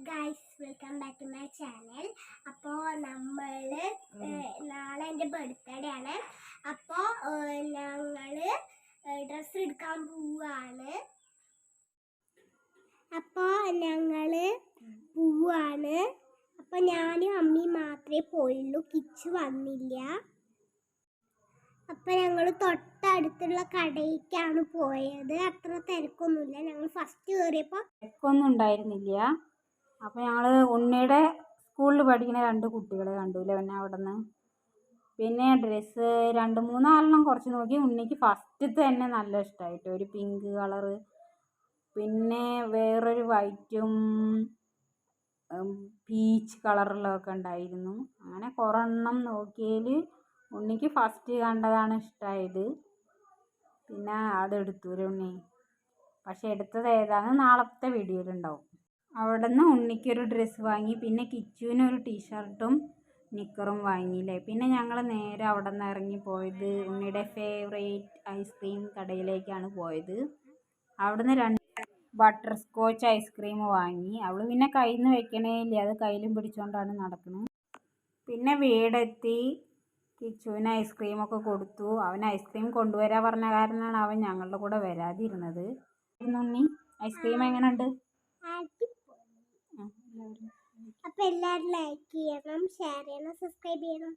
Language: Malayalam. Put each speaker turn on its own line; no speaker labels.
Guys, welcome back to my channel. അപ്പോൾ നാളെ എൻ്റെ ബർത്ത്ഡേ ആണ്. അപ്പോൾ ഞങ്ങൾ ഡ്രസ്സ് എടുക്കാൻ പോവാണ്. അപ്പോൾ ഞാനും അമ്മയും മാത്രമേ പോയുള്ളൂ. കിച്ചു വന്നില്ല. അപ്പോൾ ഞങ്ങൾ തൊട്ടടുത്തുള്ള കടയിലേക്കാണ് പോയത്. അത്ര തിരക്കൊന്നുമില്ല. ഞങ്ങൾ ഫസ്റ്റ് കയറിയപ്പോൾ
തിരക്കൊന്നും ഉണ്ടായിരുന്നില്ല. അപ്പോൾ ഞങ്ങൾ ഉണ്ണിയുടെ സ്കൂളിൽ പഠിക്കുന്ന 2 കുട്ടികളെ കണ്ടുല്ലേ പിന്നെ അവിടെ നിന്ന്. പിന്നെ ഡ്രസ്സ് 2-3 കുറച്ച് നോക്കി. ഉണ്ണിക്ക് ഫസ്റ്റത്തെ തന്നെ നല്ല ഇഷ്ടമായിട്ട് ഒരു പിങ്ക് കളറ്, പിന്നെ വേറൊരു വൈറ്റും പീച്ച് കളറിലൊക്കെ ഉണ്ടായിരുന്നു. അങ്ങനെ കുറേ എണ്ണം നോക്കിയതിൽ ഉണ്ണിക്ക് ഫസ്റ്റ് കണ്ടതാണ് ഇഷ്ടമായത്. പിന്നെ അതെടുത്തു ഉണ്ണി. പക്ഷെ എടുത്തത് ഏതാണെന്ന് നാളത്തെ വീഡിയോയിലുണ്ടാവും. അവിടെ നിന്ന് ഉണ്ണിക്കൊരു ഡ്രസ്സ് വാങ്ങി. പിന്നെ കിച്ചുവിനൊരു ടീഷർട്ടും നിക്കറും വാങ്ങിയില്ലേ. പിന്നെ ഞങ്ങൾ നേരെ അവിടെ നിന്ന് ഇറങ്ങിപ്പോയത് ഉണ്ണിയുടെ ഫേവറേറ്റ് ഐസ്ക്രീം കടയിലേക്കാണ് പോയത്. അവിടെ നിന്ന് 2 ബട്ടർ സ്കോച്ച് ഐസ്ക്രീം വാങ്ങി. അവൾ പിന്നെ കയ്യിൽ നിന്ന് വെക്കണേ ഇല്ല, അത് കയ്യിലും പിടിച്ചുകൊണ്ടാണ് നടക്കുന്നത്. പിന്നെ വീടെത്തി കിച്ചുവിന് ഐസ്ക്രീമൊക്കെ കൊടുത്തു. അവൻ ഐസ്ക്രീം കൊണ്ടുവരാൻ പറഞ്ഞ കാരണമാണ് അവൻ ഞങ്ങളുടെ കൂടെ വരാതിരുന്നത്. ഉണ്ണി, ഐസ്ക്രീം എങ്ങനെയുണ്ട്?
അപ്പോൾ എല്ലാവരും ലൈക്ക് ചെയ്യണം, ഷെയർ ചെയ്യണം, സബ്സ്ക്രൈബ് ചെയ്യണം.